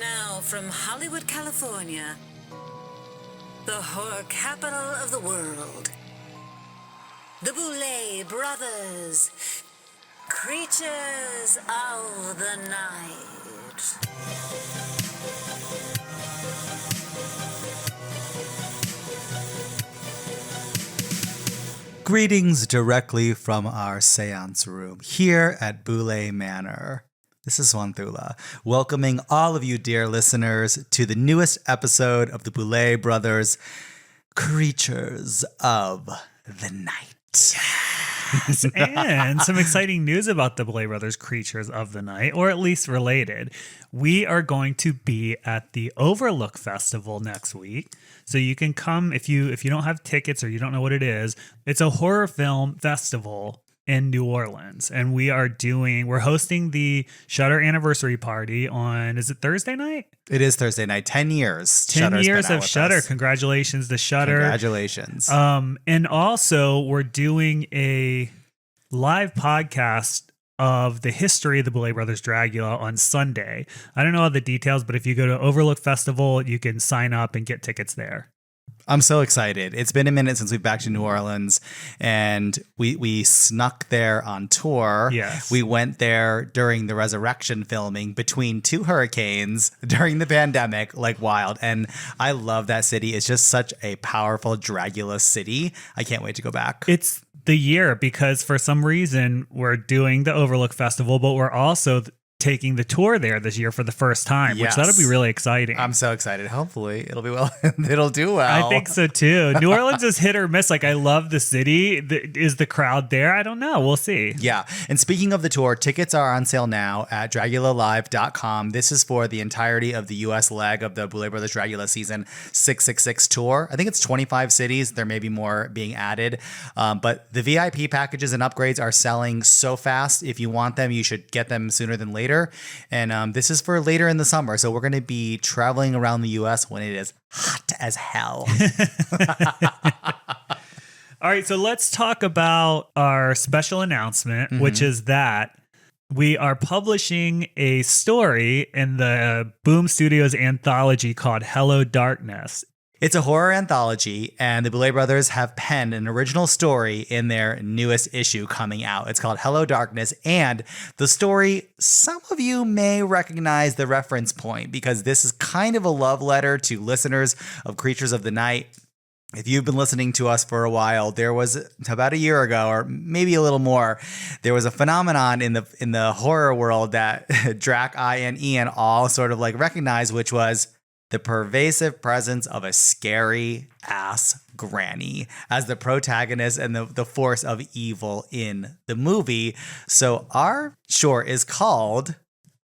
Now from Hollywood, California, the horror capital of the world, the Boulet Brothers, creatures of the night. Greetings directly from our seance room here at Boulet Manor. This is Swanthula, welcoming all of you dear listeners to the newest episode of the Boulet Brothers, Creatures of the Night. Yes, and some exciting news about the Boulet Brothers Creatures of the Night, or at least related. We are going to be at the Overlook Festival next week. So you can come if you don't have tickets or you don't know what it is. It's a horror film festival in New Orleans. And we're hosting the Shudder anniversary party on, is it Thursday night? It is Thursday night. 10 years. 10 years of Shudder. Congratulations to Shudder. Congratulations. And also we're doing a live podcast of the history of the Boulet Brothers Dragula on Sunday. I don't know all the details, but if you go to Overlook Festival, you can sign up and get tickets there. I'm so excited. It's been a minute since we've back to New Orleans, and we snuck there on tour. Yes. We went there during the Resurrection filming between two hurricanes during the pandemic, like wild. And I love that city. It's just such a powerful Dragula city. I can't wait to go back. It's the year because for some reason we're doing the Overlook Festival, but we're also taking the tour there this year for the first time, Yes. which that'll be really exciting. I'm so excited. Hopefully it'll be well. It'll do well. I think so too. New Orleans is hit or miss. Like, I love the city. Is the crowd there? I don't know. We'll see. Yeah. And speaking of the tour, tickets are on sale now at dragulalive.com. This is for the entirety of the U.S. leg of the Boulet Brothers Dragula season 666 tour. I think it's 25 cities. There may be more being added. But the VIP packages and upgrades are selling so fast. If you want them, you should get them sooner than later. And this is for later in the summer. So we're going to be traveling around the U.S. when it is hot as hell. All right, so let's talk about our special announcement, which is that we are publishing a story in the Boom Studios anthology called Hello Darkness. It's a horror anthology, and the Boulet Brothers have penned an original story in their newest issue coming out. It's called Hello Darkness, and the story, some of you may recognize the reference point because this is kind of a love letter to listeners of Creatures of the Night. If you've been listening to us for a while, there was about a year ago, or maybe a little more, there was a phenomenon in the horror world that Drac, I, and Ian all sort of like recognized, which was the pervasive presence of a scary ass granny as the protagonist and the force of evil in the movie. So our short is called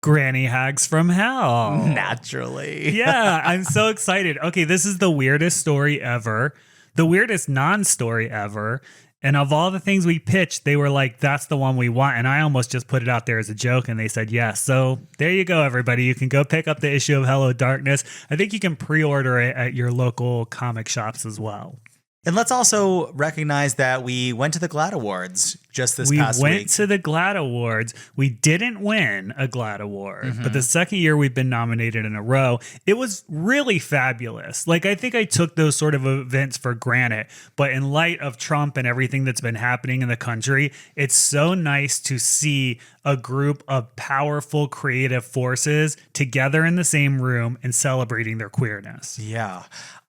Granny Hags from Hell. Naturally. Yeah, I'm so excited. Okay, this is the weirdest story ever, the weirdest non-story ever. And of all the things we pitched, they were like, that's the one we want. And I almost just put it out there as a joke, and they said yes. So there you go, everybody. You can go pick up the issue of Hello Darkness. I think you can pre-order it at your local comic shops as well. And let's also recognize that we went to the GLAAD Awards just this past week. We went to the GLAAD Awards. We didn't win a GLAAD Award, but the second year we've been nominated in a row. It was really fabulous. Like, I think I took those sort of events for granted, but in light of Trump and everything that's been happening in the country, it's so nice to see a group of powerful creative forces together in the same room and celebrating their queerness. Yeah.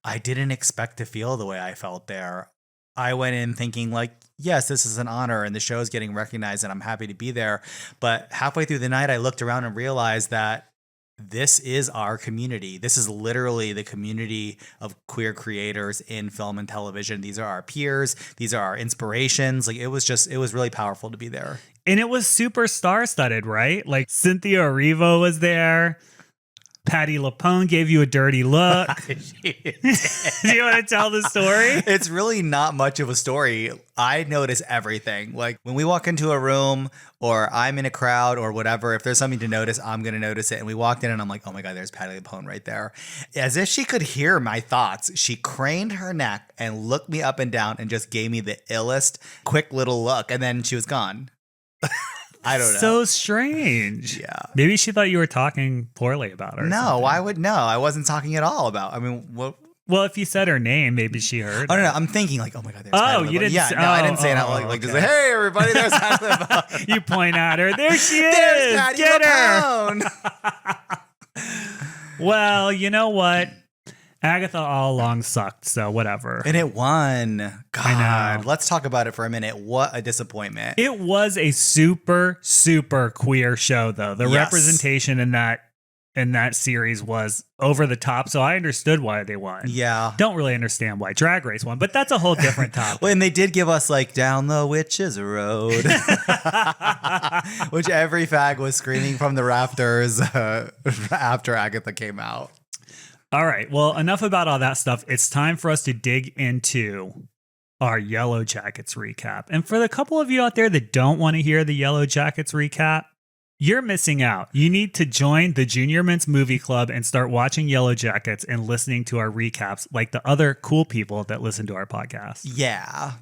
I didn't expect to feel the way I felt there. I went in thinking like, yes, this is an honor and the show is getting recognized and I'm happy to be there. But halfway through the night, I looked around and realized that this is our community. This is literally the community of queer creators in film and television. These are our peers. These are our inspirations. Like, it was really powerful to be there. And it was super star-studded, right? Like, Cynthia Erivo was there. Patti LuPone gave you a dirty look. Do you want to tell the story? It's really not much of a story. I notice everything. Like, when we walk into a room or I'm in a crowd or whatever, if there's something to notice, I'm going to notice it. And we walked in and I'm like, oh my God, there's Patti LuPone right there. As if she could hear my thoughts, she craned her neck and looked me up and down and just gave me the illest quick little look. And then she was gone. I don't know. So strange. Yeah. Maybe she thought you were talking poorly about her. No, why would no? I wasn't talking at all about. I mean, what? Well, if you said her name, maybe she heard. Oh no, it. no, I'm thinking like, oh my god, there's Oh, Natalie. you didn't. Yeah, no, I didn't say it out like just like, hey everybody, there's Natalie. You point at her. There she is. There's Natty Get her. Lapone. Well, you know what? Agatha all along sucked, so whatever. And it won. I know. God, let's talk about it for a minute. What a disappointment. It was a super, super queer show, though. The Yes. representation in that series was over the top, so I understood why they won. Yeah. Don't really understand why Drag Race won, but that's a whole different topic. Well, and they did give us like Down the Witch's Road, which every fag was screaming from the rafters after Agatha came out. All right, well, enough about all that stuff. It's time for us to dig into our Yellow Jackets recap. And for the couple of you out there that don't want to hear the Yellow Jackets recap, you're missing out. You need to join the Junior Mints Movie Club and start watching Yellow Jackets and listening to our recaps like the other cool people that listen to our podcast. Yeah.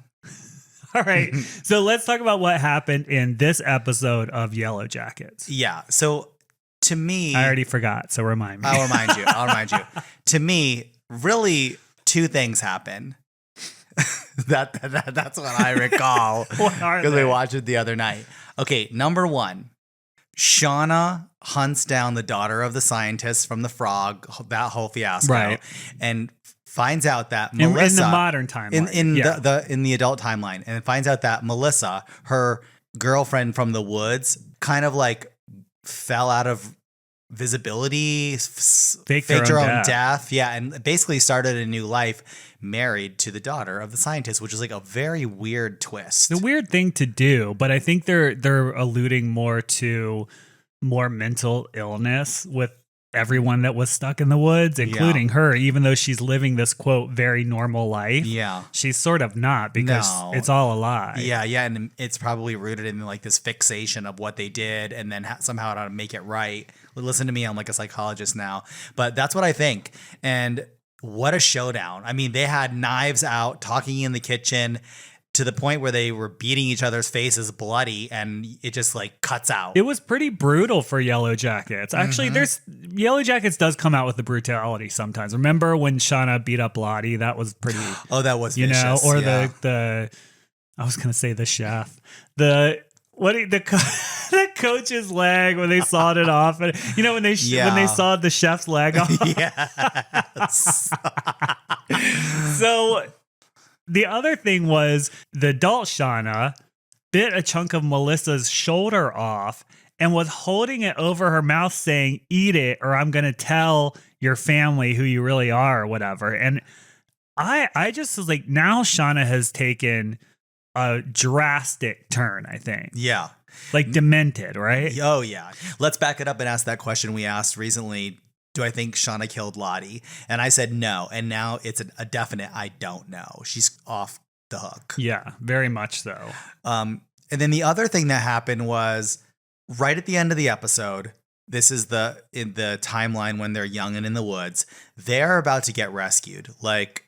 All right, so let's talk about what happened in this episode of Yellow Jackets. Yeah. So to me, I already forgot, so remind me. I'll remind you. To me, really, two things happen. That's what I recall What are because we they? watched it the other night. Okay, number one, Shauna hunts down the daughter of the scientist from the frog, that whole fiasco, Right. and finds out that In Melissa the modern timeline. in the adult timeline, and finds out that Melissa, her girlfriend from the woods, kind of like fell out of visibility, faked her own death. Yeah, and basically started a new life married to the daughter of the scientist, which is like a very weird twist. The weird thing to do, but I think they're alluding more to more mental illness with everyone that was stuck in the woods, including her, even though she's living this quote very normal life. Yeah. She's sort of not because it's all a lie. Yeah, and it's probably rooted in like this fixation of what they did and then somehow how to make it right. Listen to me, I'm like a psychologist now. But that's what I think. And what a showdown. I mean, they had knives out, talking in the kitchen to the point where they were beating each other's faces bloody, and it just like cuts out. It was pretty brutal for Yellow Jackets. Actually, Yellow Jackets does come out with the brutality sometimes. Remember when Shauna beat up Lottie? That was pretty. Oh, that was you vicious. know, or yeah. the I was gonna say the chef. The coach's leg when they sawed it off, and you know when they sawed the chef's leg off. Yes. So the other thing was the adult Shauna bit a chunk of Melissa's shoulder off and was holding it over her mouth saying, "Eat it or I'm going to tell your family who you really are," or whatever. And I just was like, now Shauna has taken a drastic turn, I think. Yeah. Like demented, right? Oh, yeah. Let's back it up and ask that question we asked recently. Do I think Shauna killed Lottie? And I said no. And now it's a definite I don't know. She's off the hook. Yeah, very much so. And then the other thing that happened was right at the end of the episode, this is in the timeline when they're young and in the woods, they're about to get rescued. Like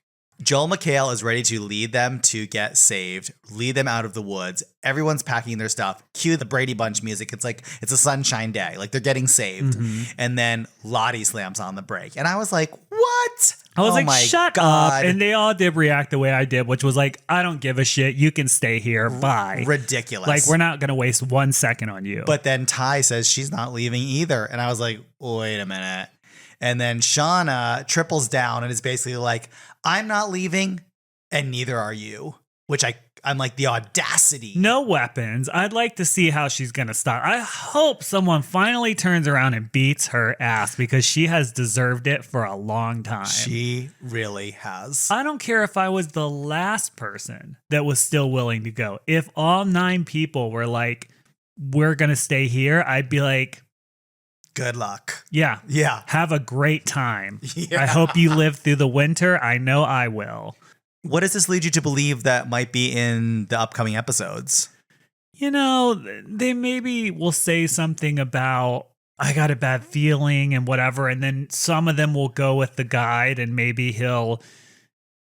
Joel McHale is ready to lead them to get saved, lead them out of the woods. Everyone's packing their stuff. Cue the Brady Bunch music. It's like it's a sunshine day. Like they're getting saved. Mm-hmm. And then Lottie slams on the brake. And I was like, what? I was Oh like, my shut God. up. And they all did react the way I did, which was like, I don't give a shit. You can stay here. Bye. Ridiculous. Like, we're not going to waste 1 second on you. But then Ty says she's not leaving either. And I was like, wait a minute. And then Shauna triples down and is basically like, I'm not leaving and neither are you. Which I'm like, the audacity. No weapons. I'd like to see how she's going to stop. I hope someone finally turns around and beats her ass because she has deserved it for a long time. She really has. I don't care if I was the last person that was still willing to go. If all 9 people were like, we're going to stay here, I'd be like, good luck. yeah. Yeah. Have a great time. Yeah. I hope you live through the winter. I know I will. What does this lead you to believe that might be in the upcoming episodes? You know, they maybe will say something about, I got a bad feeling and whatever. And then some of them will go with the guide and maybe he'll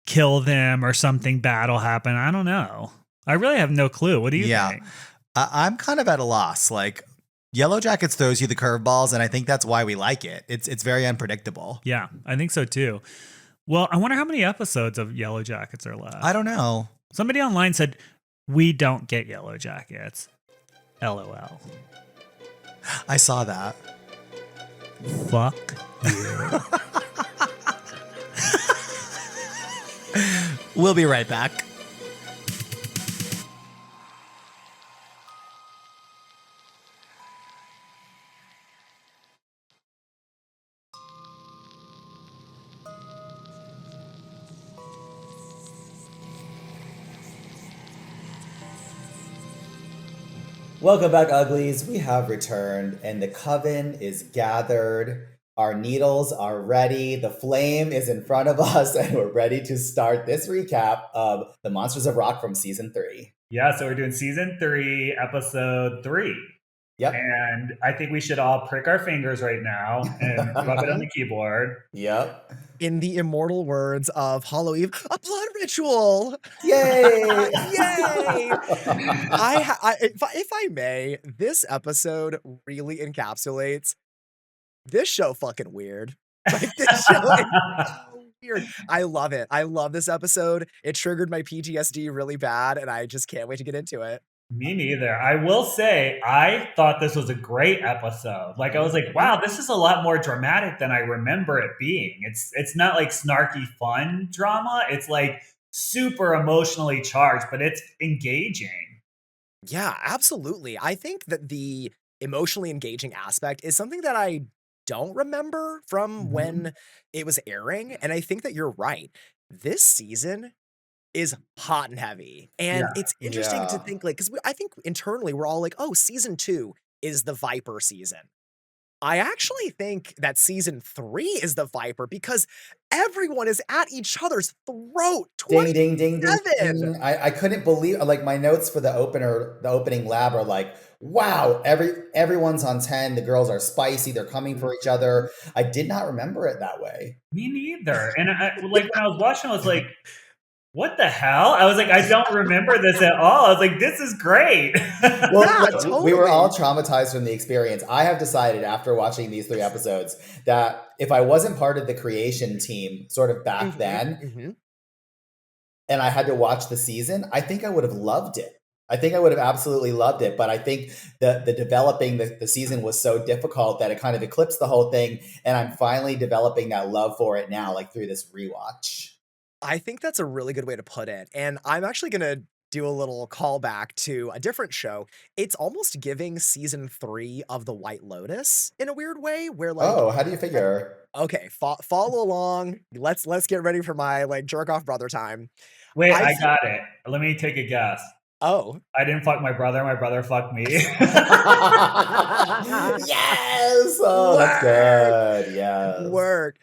kill them or something bad will happen. I don't know. I really have no clue. What do you think? I'm kind of at a loss. Like, Yellow Jackets throws you the curveballs, and I think that's why we like it. It's very unpredictable. Yeah, I think so too. Well, I wonder how many episodes of Yellow Jackets are left. I don't know. Somebody online said, we don't get Yellow Jackets. LOL. I saw that. Fuck you. We'll be right back. Welcome back, Uglies. We have returned, and the coven is gathered. Our needles are ready. The flame is in front of us, and we're ready to start this recap of The Monsters of Rock from season 3. Yeah, so we're doing season 3, episode 3. Yep. And I think we should all prick our fingers right now and rub it on the keyboard. Yep. In the immortal words of Hollow Eve, a blood ritual. Yay! Yay! If I may, this episode really encapsulates this show fucking weird. Like, this show is so weird. I love it. I love this episode. It triggered my PTSD really bad, and I just can't wait to get into it. Me neither. I will say, I thought this was a great episode. Like, I was like, wow, this is a lot more dramatic than I remember it being. It's not like snarky fun drama. It's like super emotionally charged, but it's engaging. Yeah, absolutely. I think that the emotionally engaging aspect is something that I don't remember from when it was airing. And I think that you're right. This season is hot and heavy. And it's interesting to think, like, because I think internally we're all like, oh, season 2 is the Viper season. I actually think that season 3 is the Viper because everyone is at each other's throat. Ding, ding, ding, ding, ding. I couldn't believe, like, my notes for the opening lab are like, wow, everyone's on 10. The girls are spicy. They're coming for each other. I did not remember it that way. Me neither. And when I was watching, I was like, what the hell? I was like, I don't remember this at all. I was like, this is great. Well, totally. We were all traumatized from the experience. I have decided after watching these 3 episodes that if I wasn't part of the creation team sort of back then, and I had to watch the season, I think I would have loved it. I think I would have absolutely loved it. But I think the developing the season was so difficult that it kind of eclipsed the whole thing. And I'm finally developing that love for it now, like through this rewatch. I think that's a really good way to put it. And I'm actually going to do a little callback to a different show. It's almost giving season 3 of The White Lotus in a weird way where, like, oh, how do you figure? Okay, follow along. Let's get ready for my, like, jerk off brother time. Wait, I got it. Let me take a guess. Oh. I didn't fuck my brother. My brother fucked me. Yes. Oh, that's good. Yeah. Work.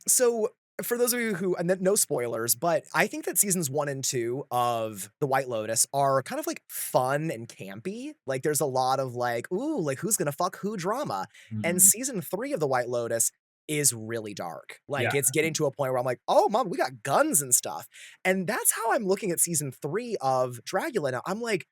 So for those of you who, and no spoilers, but I think that seasons 1 and 2 of The White Lotus are kind of like fun and campy. Like, there's a lot of like, ooh, like, who's gonna fuck who drama. And season 3 of The White Lotus is really dark. Like, it's getting to a point where I'm like, oh, mom, we got guns and stuff. And that's how I'm looking at season 3 of Dragula now. I'm like,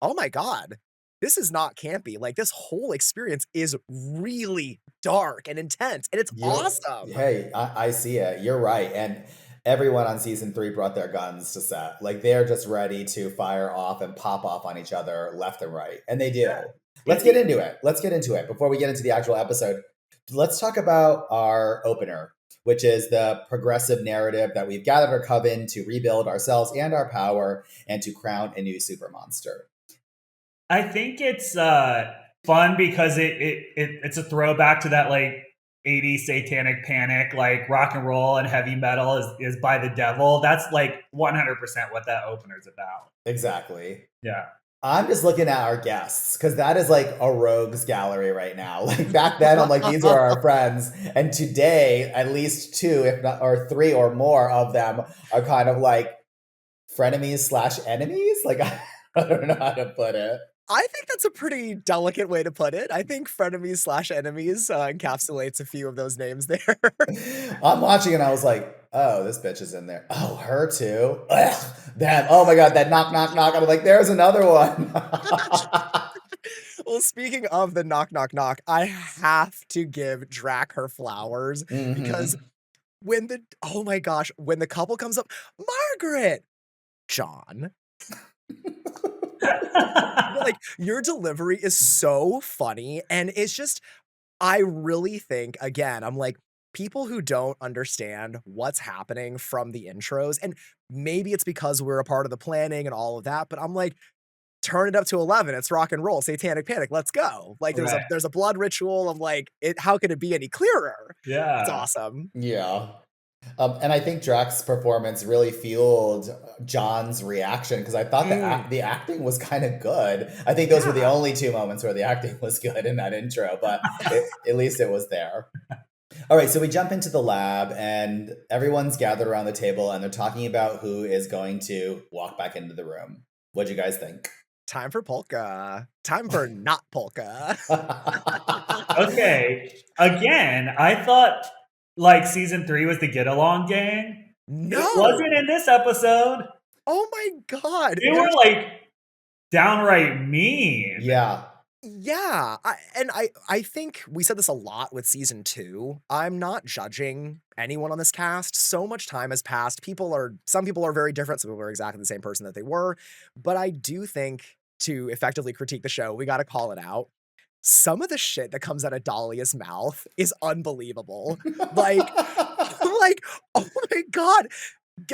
oh my God, this is not campy. Like, this whole experience is really dark and intense, and it's awesome. Hey, I see it. You're right. And everyone on season 3 brought their guns to set. Like, they're just ready to fire off and pop off on each other left and right. And they do. Yeah. Let's get into it. Before we get into the actual episode, let's talk about our opener, which is the progressive narrative that we've gathered our coven to rebuild ourselves and our power and to crown a new super monster. I think it's fun because it's a throwback to that, like, 80s satanic panic, like rock and roll and heavy metal is by the devil. That's like 100% what that opener is about. Exactly. Yeah. I'm just looking at our guests because that is like a rogues gallery right now. Like, back then, I'm like, these are our friends. And today, at least 2, if not, or 3 or more of them are kind of like frenemies/enemies. Like, I don't know how to put it. I think that's a pretty delicate way to put it. I think frenemies/enemies encapsulates a few of those names there. I'm watching and I was like, oh, this bitch is in there. Oh, her too. Ugh, that. Oh my god, that knock, knock, knock. I'm like, there's another one. Well, speaking of the knock, knock, knock, I have to give Drac her flowers because Mhm. oh my gosh, when the couple comes up, Margaret, John, like your delivery is so funny. And it's just, I really think, again, I'm like, people who don't understand what's happening from the intros, and maybe it's because we're a part of the planning and all of that, but I'm like, turn it up to 11. It's rock and roll, satanic panic. Let's go. Like Right. there's a blood ritual. I'm like, how could it be any clearer? It's Yeah. awesome. Yeah. And I think Drax's performance really fueled John's reaction because I thought the acting was kind of good. I think those were the Yeah. only two moments where the acting was good in that intro, but at least it was there. All right, so we jump into the lab and everyone's gathered around the table and they're talking about who is going to walk back into the room. What'd you guys think? Time for polka. Time for not polka. Okay. Again, I thought like season 3 was the get along gang. It No. wasn't in this episode. Oh my God. They were like downright mean. Yeah. Yeah, I think we said this a lot with season 2. I'm not judging anyone on this cast. So much time has passed. Some people are very different. Some people are exactly the same person that they were. But I do think to effectively critique the show, we got to call it out. Some of the shit that comes out of Dahlia's mouth is unbelievable. Like, I'm like, oh my God,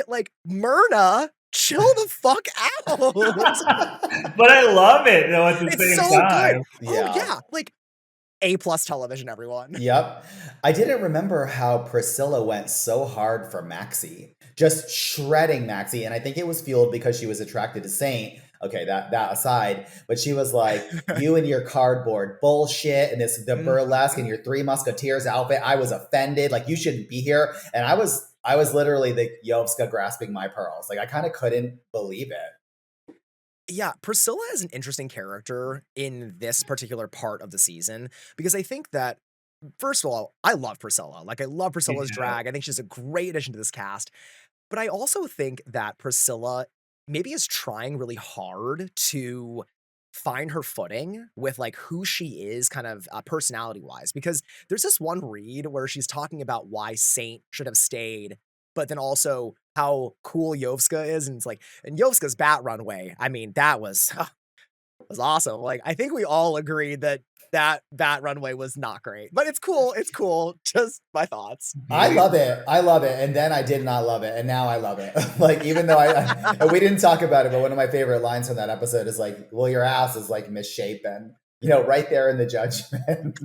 like Myrna, chill the fuck out. But I love it though at the It's same so time. good. Oh yeah, like A+ television, everyone. Yep. I didn't remember how Priscilla went so hard for Maxie, just shredding Maxie. And I think it was fueled because she was attracted to Saint. Okay, that aside, but she was like, you and your cardboard bullshit and the burlesque and your Three Musketeers outfit. I was offended. Like, you shouldn't be here. And I was literally the Yovska grasping my pearls. Like, I kind of couldn't believe it. Yeah, Priscilla is an interesting character in this particular part of the season because I think that, first of all, I love Priscilla. Like, I love Priscilla's drag. I think she's a great addition to this cast. But I also think that Priscilla maybe is trying really hard to find her footing with like who she is kind of personality wise, because there's this one read where she's talking about why Saint should have stayed, but then also how cool Yovska is. And it's like, and Yovska's bat runway, I mean, that was awesome. Like, I think we all agreed that bat runway was not great, but it's cool. It's cool. Just my thoughts. I love it. I love it. And then I did not love it. And now I love it. Like, even though and we didn't talk about it, but one of my favorite lines from that episode is like, well, your ass is like misshapen, right there in the judgment.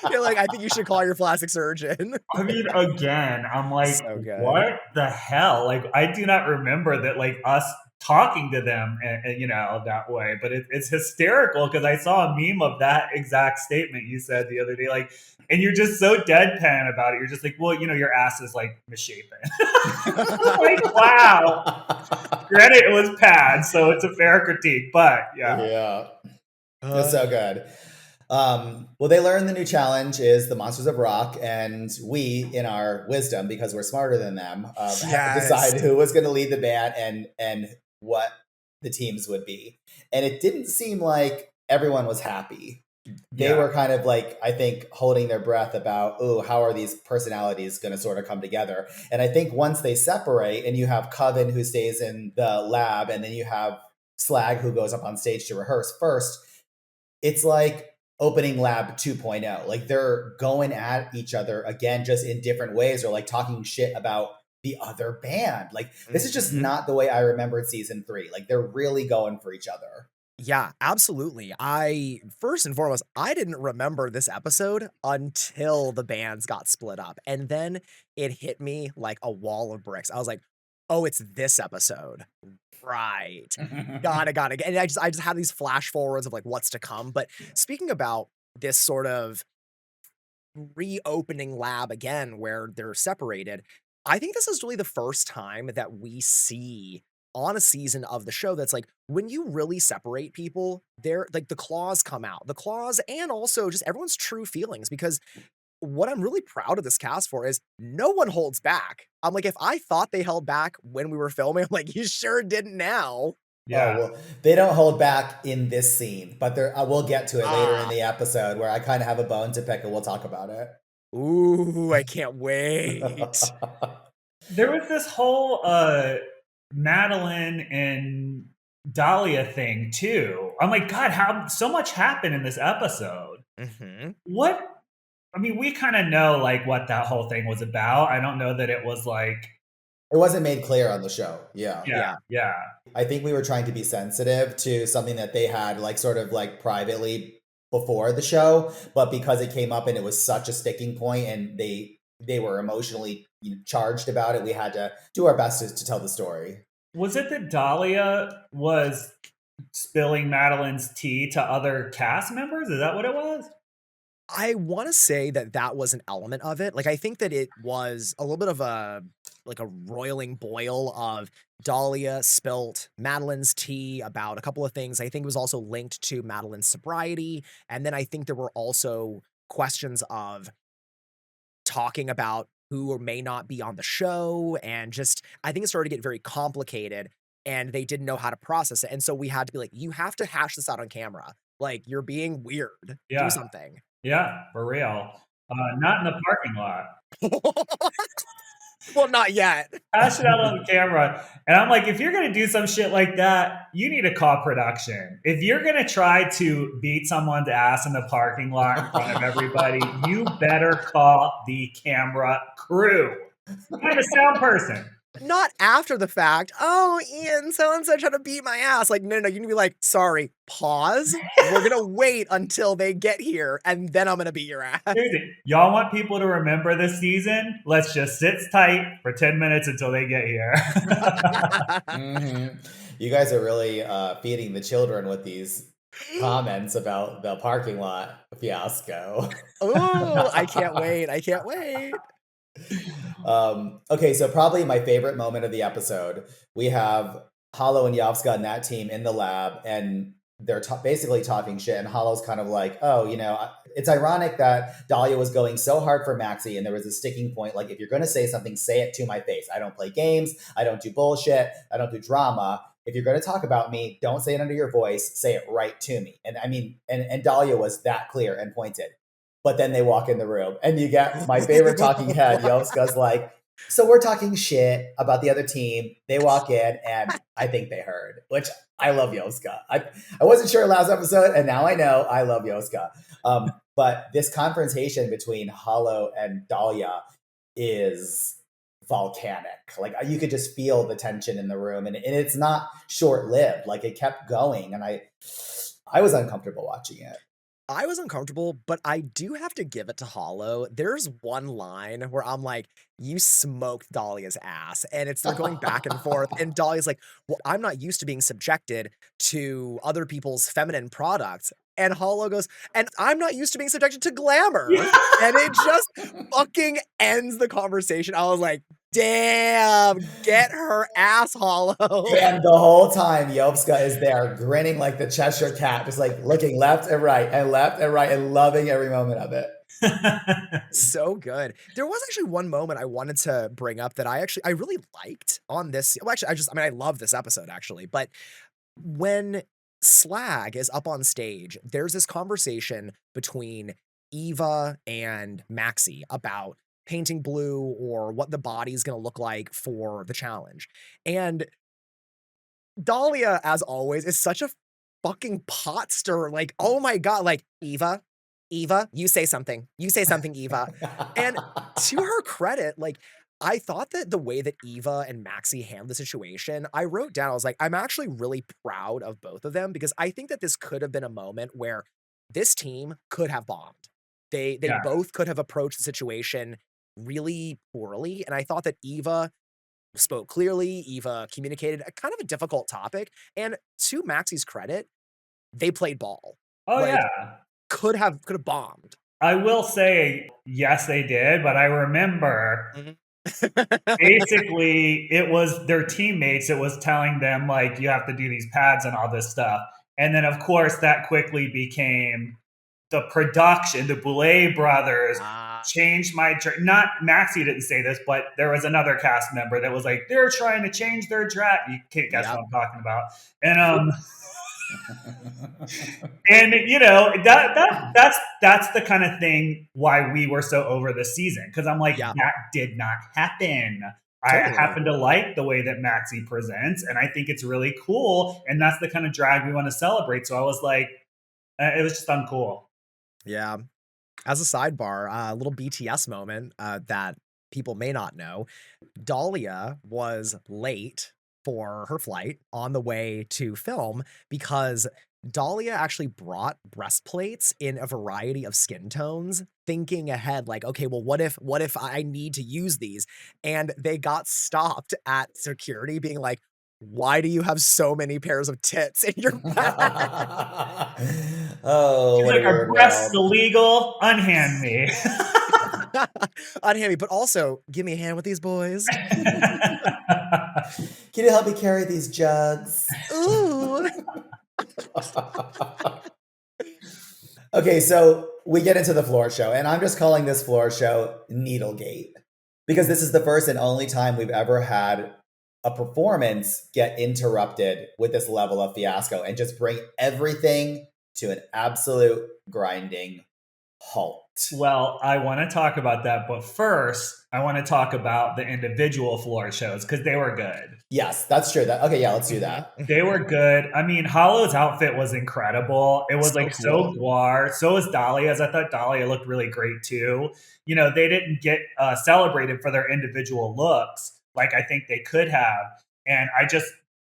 You're like, I think you should call your plastic surgeon. I mean, again, I'm like, So good. what the hell? Like, I do not remember that, like, us talking to them, that way. But it's hysterical because I saw a meme of that exact statement you said the other day. Like, and you're just so deadpan about it. You're just like, well, your ass is like misshapen. Like, wow. Granted, it was pad, so it's a fair critique. But Yeah. It's so good. Well, they learn the new challenge is the Monsters of Rock, and we, in our wisdom, because we're smarter than them, decide who was going to lead the band and what the teams would be. And it didn't seem like everyone was happy. They were kind of like, I think, holding their breath about, how are these personalities going to sort of come together? And I think once they separate, and you have Coven who stays in the lab, and then you have Slag who goes up on stage to rehearse first, it's like opening lab 2.0. Like, they're going at each other again, just in different ways, or like talking shit about the other band. Like, this is just not the way I remembered season 3. Like, they're really going for each other. Yeah, absolutely. First and foremost, I didn't remember this episode until the bands got split up. And then it hit me like a wall of bricks. I was like, oh, it's this episode. Right. Got it. And I just had these flash forwards of like what's to come. But speaking about this sort of reopening lab again where they're separated, I think this is really the first time that we see on a season of the show that's like, when you really separate people, they're like, the claws come out, and also just everyone's true feelings, because what I'm really proud of this cast for is no one holds back. I'm like, if I thought they held back when we were filming, I'm like, you sure didn't now. Yeah. Oh, well, they don't hold back in this scene, but we'll get to it later in Ah. the episode where I kind of have a bone to pick and we'll talk about it. Ooh, I can't wait. There was this whole Madeline and Dahlia thing too. I'm like, God, how so much happened in this episode. Mm-hmm. What? I mean, we kind of know like what that whole thing was about. I don't know that it was like It wasn't made clear on the show. yeah. I think we were trying to be sensitive to something that they had like sort of like privately before the show, but because it came up and it was such a sticking point and they were emotionally charged about it, we had to do our best to tell the story. Was it that Dahlia was spilling Madeline's tea to other cast members? Is that what it was? I want to say that was an element of it. Like, I think that it was a little bit of a roiling boil of Dahlia spilt Madeline's tea about a couple of things. I think it was also linked to Madeline's sobriety. And then I think there were also questions of talking about who may not be on the show. And just, I think it started to get very complicated and they didn't know how to process it. And so we had to be like, you have to hash this out on camera. Like, you're being weird. Yeah. Do something. Yeah, for real. Not in the parking lot. Well, not yet. Hash it out on the camera. And I'm like, if you're going to do some shit like that, you need to call production. If you're going to try to beat someone's ass in the parking lot in front of everybody, you better call the camera crew. Find a sound person. Not after the fact. Oh, Ian, so-and-so tried to beat my ass. Like, no, you need to be like, sorry, pause. We're going to wait until they get here, and then I'm going to beat your ass. Seriously, y'all want people to remember this season? Let's just sit tight for 10 minutes until they get here. Mm-hmm. You guys are really feeding the children with these comments about the parking lot fiasco. Oh, I can't wait. I can't wait. Okay, so probably my favorite moment of the episode, we have Hollow and Yovska and that team in the lab, and they're basically talking shit, and Hollow's kind of like, oh, it's ironic that Dahlia was going so hard for Maxie, and there was a sticking point, like, if you're going to say something, say it to my face. I don't play games, I don't do bullshit, I don't do drama. If you're going to talk about me, don't say it under your voice, say it right to me. And I mean, and Dahlia was that clear and pointed. But then they walk in the room and you get my favorite talking head. Yovska's like, so we're talking shit about the other team. They walk in and I think they heard, which I love Yovska. I wasn't sure last episode and now I know I love Yovska. But this confrontation between Hollow and Dahlia is volcanic. Like, you could just feel the tension in the room and it's not short-lived. Like, it kept going and I was uncomfortable watching it. I was uncomfortable, but I do have to give it to Hollow. There's one line where I'm like, you smoked Dahlia's ass. And they're going back and forth. And Dahlia's like, well, I'm not used to being subjected to other people's feminine products. And Hollow goes, and I'm not used to being subjected to glamour. Yeah. And it just fucking ends the conversation. I was like, damn, get her ass, Hollow. And the whole time, Yovska is there grinning like the Cheshire Cat, just like looking left and right and loving every moment of it. So good. There was actually one moment I wanted to bring up that I really liked on this. Well, actually, I love this episode actually, but when Slag is up on stage, there's this conversation between Eva and Maxie about painting blue or what the body's going to look like for the challenge. And Dahlia, as always, is such a fucking pot stirrer. Like, oh my God, like, Eva, you say something, Eva. And to her credit, like, I thought that the way that Eva and Maxie handled the situation, I wrote down, I was like, I'm actually really proud of both of them because I think that this could have been a moment where this team could have bombed. They both could have approached the situation really poorly. And I thought that Eva spoke clearly. Eva communicated a kind of a difficult topic. And to Maxie's credit, they played ball. Oh, like, yeah. Could have bombed. I will say, yes, they did. But I remember... Mm-hmm. Basically, it was their teammates. It was telling them, like, you have to do these pads and all this stuff. And then, of course, that quickly became the production, the Boulet Brothers change my not Maxie didn't say this, but there was another cast member that was like, they're trying to change their drag. You can't guess what I'm talking about. And and you know that's the kind of thing why we were so over this season, because I'm like, that did not happen. Totally. I happen to like the way that Maxie presents, and I think it's really cool, and that's the kind of drag we want to celebrate. So I was like, it was just uncool. Yeah. As a sidebar, a little BTS moment that people may not know. Dahlia was late for her flight on the way to film because Dahlia actually brought breastplates in a variety of skin tones, thinking ahead like, okay, well, what if I need to use these? And they got stopped at security being like, why do you have so many pairs of tits in your bag? Oh, what like, a are weird breasts world. illegal? Unhand me. Unhand me, but also give me a hand with these boys. Can you help me carry these jugs? Ooh. Okay, so we get into the floor show, and I'm just calling this floor show Needlegate, because this is the first and only time we've ever had a performance get interrupted with this level of fiasco and just bring everything to an absolute grinding halt. Well, I want to talk about that, but first, I want to talk about the individual floor shows because they were good. Yes, that's true. Okay, yeah, let's do that. They were good. I mean, Hollow's outfit was incredible. It was so noir. So was Dahlia's. I thought Dahlia looked really great too. You know, they didn't get celebrated for their individual looks like I think they could have. And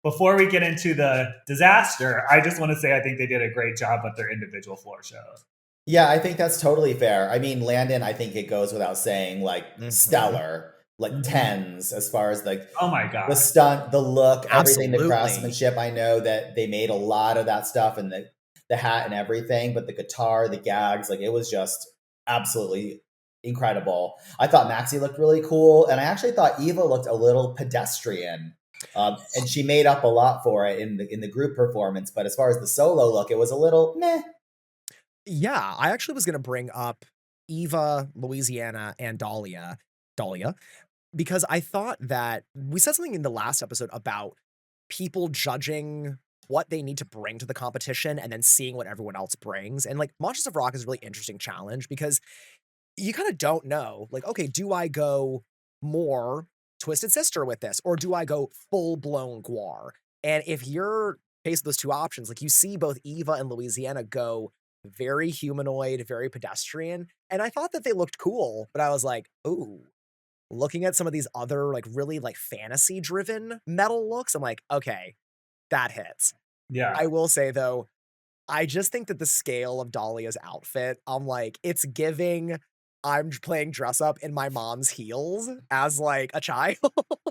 before we get into the disaster, I just want to say I think they did a great job at their individual floor shows. Yeah, I think that's totally fair. I mean, Landon, I think it goes without saying, like, stellar, like tens as far as like, oh my god, the stunt, the look, everything, Absolutely. the craftsmanship. I know that they made a lot of that stuff and the hat and everything, but the guitar, the gags, like it was just absolutely incredible. I thought Maxie looked really cool, and I actually thought Eva looked a little pedestrian. And she made up a lot for it in the group performance, but as far as the solo look, it was a little meh. Yeah, I actually was going to bring up Eva, Louisiana, and Dahlia, because I thought that we said something in the last episode about people judging what they need to bring to the competition and then seeing what everyone else brings. And like Monsters of Rock is a really interesting challenge because you kind of don't know, like, okay, do I go more Twisted Sister with this or do I go full blown Guar? And if you're faced with those two options, like you see both Eva and Louisiana go very humanoid, very pedestrian. And I thought that they looked cool, but I was like, ooh, looking at some of these other like really like fantasy driven metal looks, I'm like, okay, that hits. Yeah. I will say though, I just think that the scale of Dahlia's outfit, I'm like, it's giving I'm playing dress up in my mom's heels as like a child.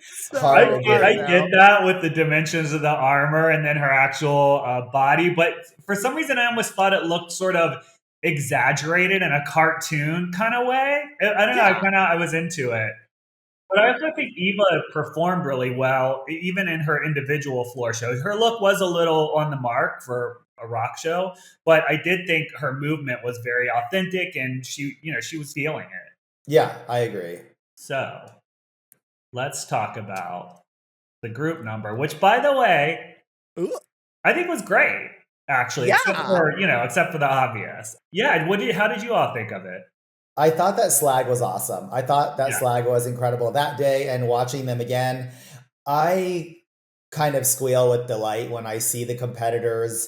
So, I get that with the dimensions of the armor and then her actual body, but for some reason I almost thought it looked sort of exaggerated in a cartoon kind of way. I don't know. I was into it. But I also think Eva performed really well, even in her individual floor show. Her look was a little on the mark for a rock show, but I did think her movement was very authentic, and she was feeling it. Yeah, I agree. So let's talk about the group number, which, by the way, I think was great. Actually, except for the obvious. Yeah, how did you all think of it? I thought that Slag was awesome. I thought that Slag was incredible that day, and watching them again, I kind of squeal with delight when I see the competitors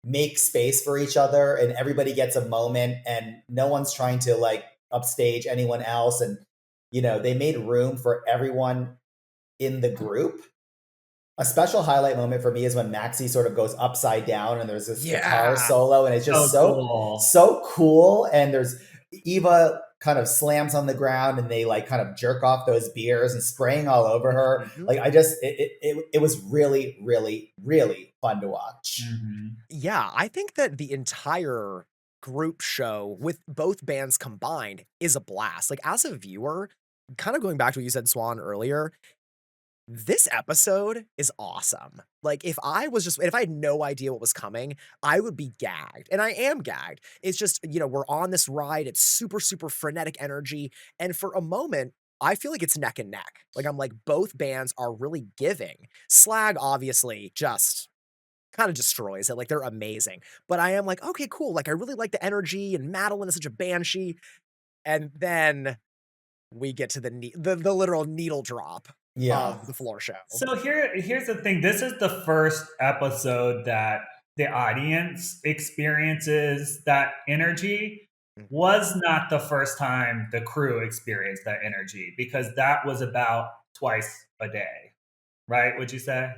make space for each other and everybody gets a moment and no one's trying to like upstage anyone else. And, they made room for everyone in the group. A special highlight moment for me is when Maxie sort of goes upside down and there's this guitar solo and it's just so cool. And there's Eva kind of slams on the ground and they like kind of jerk off those beers and spraying all over her. Like it was really, really, really fun to watch. Yeah, I think that the entire group show with both bands combined is a blast. Like as a viewer, kind of going back to what you said, Swan, earlier, this episode is awesome. Like, if I had no idea what was coming, I would be gagged. And I am gagged. It's just, we're on this ride. It's super, super frenetic energy. And for a moment, I feel like it's neck and neck. Like, I'm like, both bands are really giving. Slag obviously just kind of destroys it. Like, they're amazing. But I am like, okay, cool. Like, I really like the energy, and Madeline is such a banshee. And then we get to the literal needle drop of the floor show. So here's the thing. This is the first episode that the audience experiences that energy. Was not the first time the crew experienced that energy, because that was about twice a day, right? Would you say?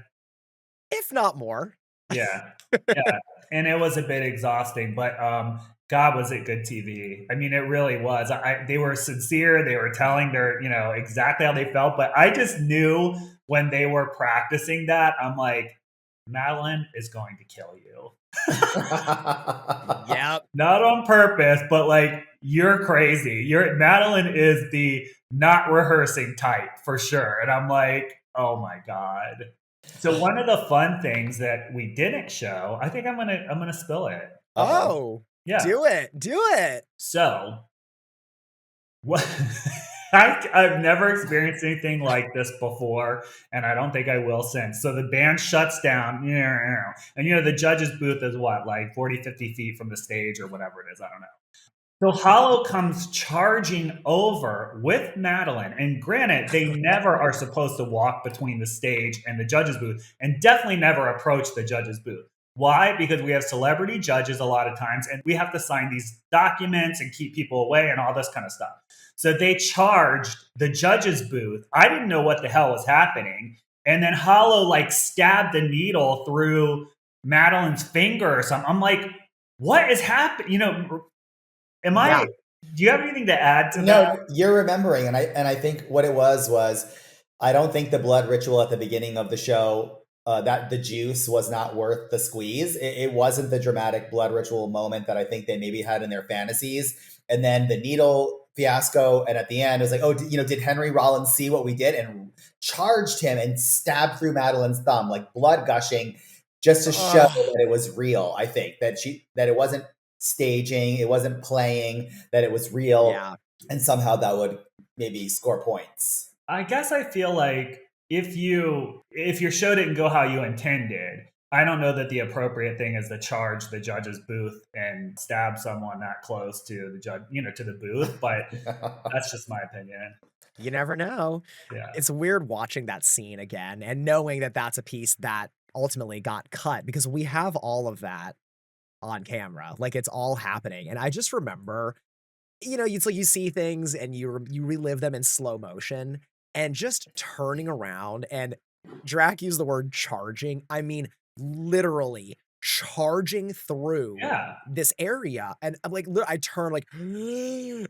If not more. Yeah. Yeah. And it was a bit exhausting, but God, was it good TV? I mean, it really was. They were sincere. They were telling their, exactly how they felt. But I just knew when they were practicing that, I'm like, Madeline is going to kill you. Yep. Not on purpose, but like, you're crazy. Madeline is the not rehearsing type for sure. And I'm like, oh my God. So one of the fun things that we didn't show, I think I'm gonna spill it. Oh, yeah. Do it. So what? I've never experienced anything like this before, and I don't think I will since. So the band shuts down, and the judge's booth is what, like 40, 50 feet from the stage or whatever it is. I don't know. So Hollow comes charging over with Madeline. And granted, they never are supposed to walk between the stage and the judge's booth, and definitely never approach the judge's booth. Why? Because we have celebrity judges a lot of times, and we have to sign these documents and keep people away and all this kind of stuff. So they charged the judge's booth. I didn't know what the hell was happening. And then Hollow like stabbed the needle through Madeline's finger or something. I'm like, what is happening? Am I? Do you have anything to add to that? No, you're remembering, and I think what it was I don't think the blood ritual at the beginning of the show, that the juice was not worth the squeeze. It wasn't the dramatic blood ritual moment that I think they maybe had in their fantasies. And then the needle fiasco, and at the end it was like, oh, did Henry Rollins see what we did and charged him and stabbed through Madeline's thumb, like blood gushing, just to show that it was real. I think that it wasn't staging, it wasn't playing, that it was real, and somehow that would maybe score points. I guess I feel like if your show didn't go how you intended, I don't know that the appropriate thing is to charge the judge's booth and stab someone that close to the judge, to the booth. But that's just my opinion. You never know. Yeah. It's weird watching that scene again and knowing that that's a piece that ultimately got cut, because we have all of that on camera. Like, it's all happening. And I just remember, it's like you see things and you relive them in slow motion, and just turning around, and Drac used the word charging. I mean, literally charging through this area. And I'm like, I turn like, no.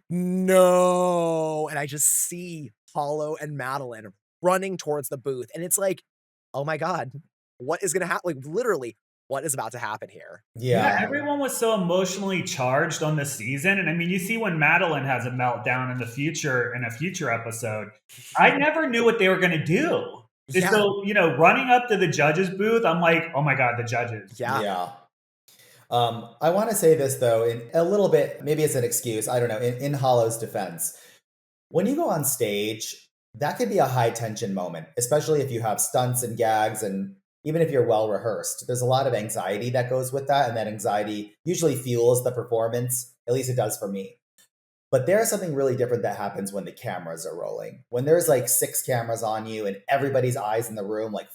And I just see Hollow and Madeline running towards the booth. And it's like, oh my God, what is going to happen? Like, literally, what is about to happen here? Yeah, everyone was so emotionally charged on the season. And I mean, you see when Madeline has a meltdown in a future episode, I never knew what they were going to do. Yeah. So, running up to the judge's booth, I'm like, oh my God, the judges. Yeah. I want to say this, though, in a little bit, maybe it's an excuse, I don't know, in Hollow's defense. When you go on stage, that could be a high tension moment, especially if you have stunts and gags, and even if you're well rehearsed. There's a lot of anxiety that goes with that, and that anxiety usually fuels the performance. At least it does for me. But there's something really different that happens when the cameras are rolling. When there's like 6 cameras on you and everybody's eyes in the room, like,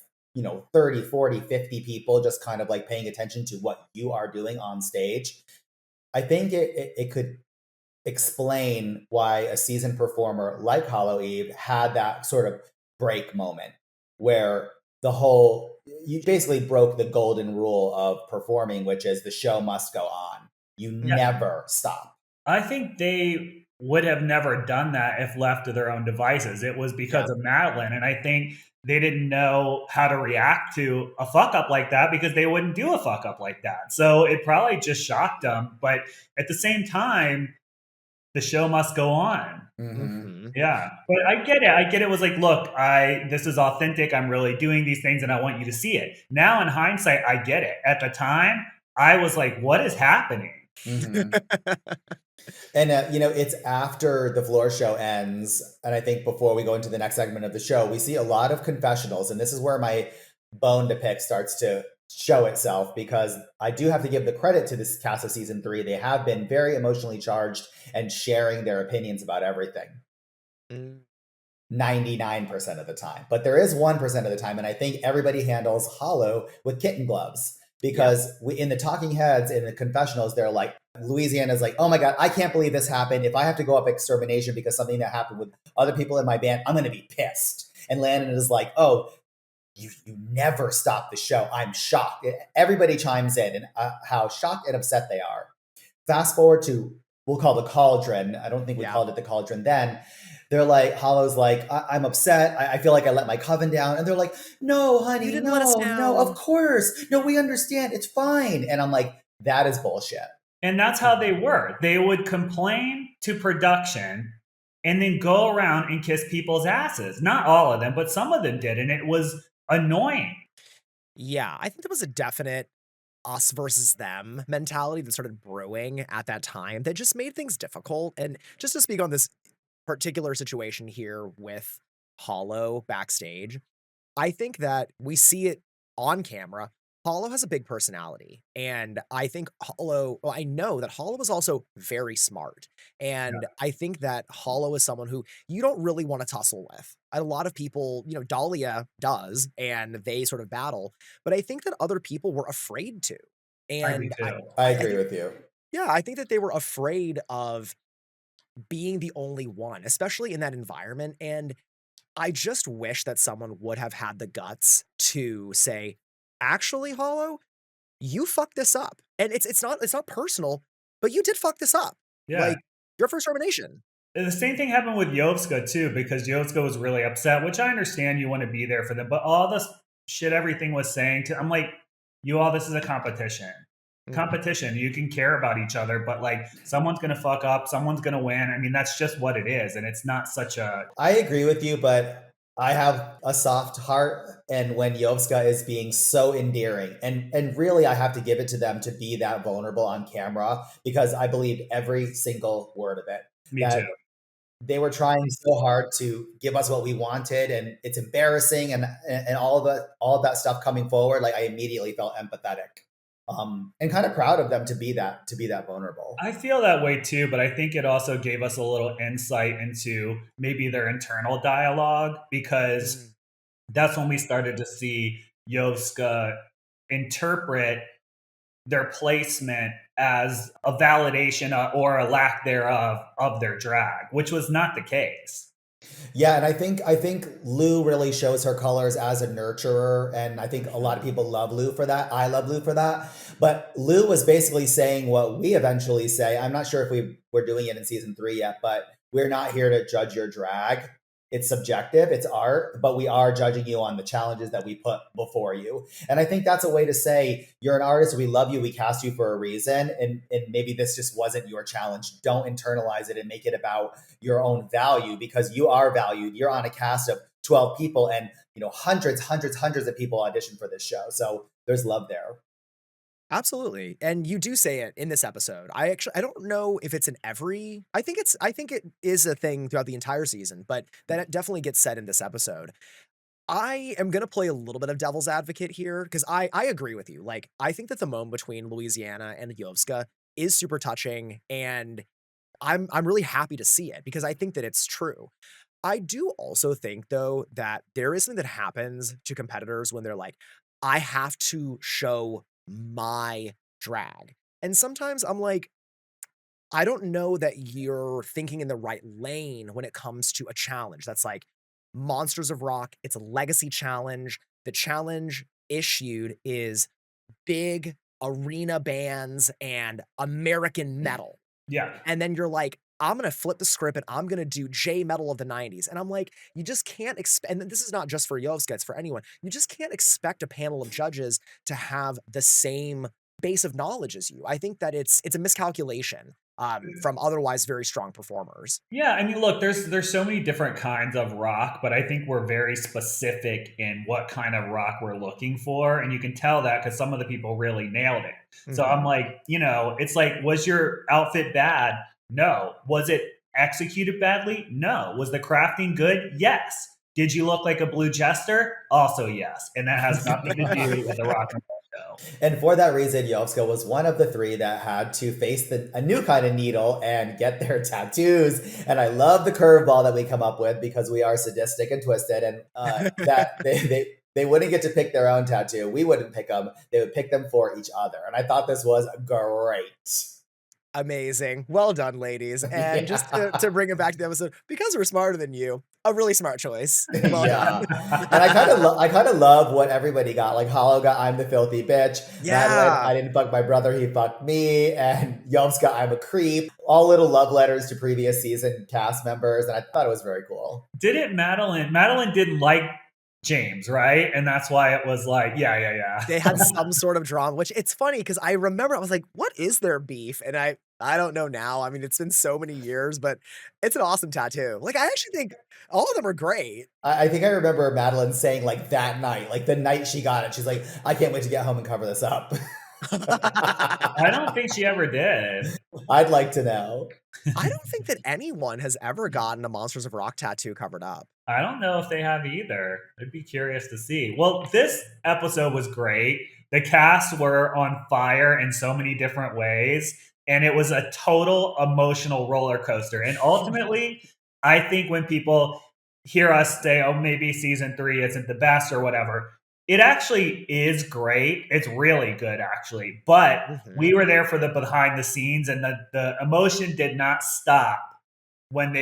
30, 40, 50 people just kind of like paying attention to what you are doing on stage. I think it could explain why a seasoned performer like Hollow Eve had that sort of break moment where you basically broke the golden rule of performing, which is the show must go on. You never stop. I think they would have never done that if left to their own devices. It was because of Madeline. And I think they didn't know how to react to a fuck up like that, because they wouldn't do a fuck up like that. So it probably just shocked them. But at the same time, the show must go on. Mhm. Yeah, but I get it. I get it was like, look, this is authentic. I'm really doing these things and I want you to see it. Now in hindsight, I get it. At the time, I was like, what is happening? And, it's after the floor show ends. And I think before we go into the next segment of the show, we see a lot of confessionals. And this is where my bone to pick starts to show itself, because I do have to give the credit to this cast of season 3. They have been very emotionally charged and sharing their opinions about everything. 99% of the time. But there is 1% of the time. And I think everybody handles Hollow with kitten gloves. Because in the talking heads, in the confessionals, they're like, Louisiana's like, oh my God, I can't believe this happened. If I have to go up extermination because something that happened with other people in my band, I'm going to be pissed. And Landon is like, oh, you never stop the show. I'm shocked. Everybody chimes in and how shocked and upset they are. Fast forward to, we'll call the cauldron. I don't think we called it the cauldron then. They're like, Hollow's like, I'm upset. I feel like I let my coven down. And they're like, no, honey, You didn't let us no, down. of course. No, we understand. It's fine. And I'm like, that is bullshit. And that's how they were. They would complain to production and then go around and kiss people's asses. Not all of them, but some of them did. And it was annoying. Yeah, I think there was a definite us versus them mentality that started brewing at that time that just made things difficult. And just to speak on this particular situation here with Hollow backstage, I think that we see it on camera. Hollow has a big personality, and I think I know that Hollow is also very smart, and I think that Hollow is someone who you don't really want to tussle with. A lot of people, Dahlia does, and they sort of battle, but I think that other people were afraid to. And I agree with you. yeah, I think that they were afraid of being the only one, especially in that environment. And I just wish that someone would have had the guts to say, actually, Hollow, you fucked this up. And it's not personal, but you did fuck this up. Yeah. Like, your first termination. The same thing happened with Yovska too, because Yovska was really upset, which I understand you want to be there for them, but all this shit everything was saying to, I'm like, you all, this is a competition. Competition. You can care about each other, but like someone's gonna fuck up, someone's gonna win. I mean, that's just what it is, and it's not such a. I agree with you, but I have a soft heart, and when Yovska is being so endearing, and really I have to give it to them to be that vulnerable on camera, because I believed every single word of it. Me too. They were trying so hard to give us what we wanted, and it's embarrassing, and all of that stuff coming forward. Like, I immediately felt empathetic. And kind of proud of them to be that vulnerable. I feel that way too, but I think it also gave us a little insight into maybe their internal dialogue, because that's when we started to see Yovska interpret their placement as a validation or a lack thereof of their drag, which was not the case. Yeah, and I think Lou really shows her colors as a nurturer, and I think a lot of people love Lou for that. I love Lou for that. But Lou was basically saying what we eventually say. I'm not sure if we're doing it in season 3 yet, but we're not here to judge your drag. It's subjective, it's art, but we are judging you on the challenges that we put before you. And I think that's a way to say, you're an artist, we love you, we cast you for a reason, and maybe this just wasn't your challenge. Don't internalize it and make it about your own value, because you are valued. You're on a cast of 12 people, and hundreds of people audition for this show. So there's love there. Absolutely. And you do say it in this episode. I don't know if it's in every, I think it is a thing throughout the entire season, but that it definitely gets said in this episode. I am going to play a little bit of devil's advocate here, because I agree with you. Like, I think that the moment between Louisiana and Yovska is super touching, and I'm really happy to see it, because I think that it's true. I do also think, though, that there is something that happens to competitors when they're like, I have to show my drag. And sometimes I'm like, I don't know that you're thinking in the right lane when it comes to a challenge that's like Monsters of Rock. It's a legacy challenge. The challenge issued is big arena bands and American metal. Yeah. And then you're like, I'm going to flip the script and I'm going to do J metal of the 90s. And I'm like, you just can't expect, and this is not just for Yovska, it's for anyone. You just can't expect a panel of judges to have the same base of knowledge as you. I think that it's a miscalculation. from otherwise very strong performers. Yeah, I mean, look, there's so many different kinds of rock, but I think we're very specific in what kind of rock we're looking for, and you can tell that because some of the people really nailed it. So I'm like, it's like, was your outfit bad? No. Was it executed badly? No. Was the crafting good? Yes. Did you look like a blue jester? Also yes. And that has nothing to do with the rock and roll show. And for that reason, Yovska was one of the 3 that had to face a new kind of needle and get their tattoos. And I love the curveball that we come up with because we are sadistic and twisted, and that they wouldn't get to pick their own tattoo. We wouldn't pick them. They would pick them for each other. And I thought this was great. Amazing. Well done, ladies. And just to bring it back to the episode, because we're smarter than you, a really smart choice. Well done. And I kind of love what everybody got. Like Hollow got "I'm the filthy bitch." Yeah. Madeline, "I didn't fuck my brother, he fucked me." And Yov's got "I'm a creep." All little love letters to previous season cast members. And I thought it was very cool. Didn't Madeline didn't like James, right? And that's why it was like, yeah. They had some sort of drama, which it's funny because I remember I was like, what is their beef? And I don't know now. I mean, it's been so many years, but it's an awesome tattoo. Like, I actually think all of them are great. I think I remember Madeline saying like that night, like the night she got it, she's like, "I can't wait to get home and cover this up." I don't think she ever did. I'd like to know. I don't think that anyone has ever gotten a Monsters of Rock tattoo covered up. I don't know if they have either. I'd be curious to see. Well, this episode was great. The cast were on fire in so many different ways, and it was a total emotional roller coaster. And ultimately, I think when people hear us say, oh, maybe season 3 isn't the best or whatever, it actually is great. It's really good, actually. But we were there for the behind the scenes, and the emotion did not stop when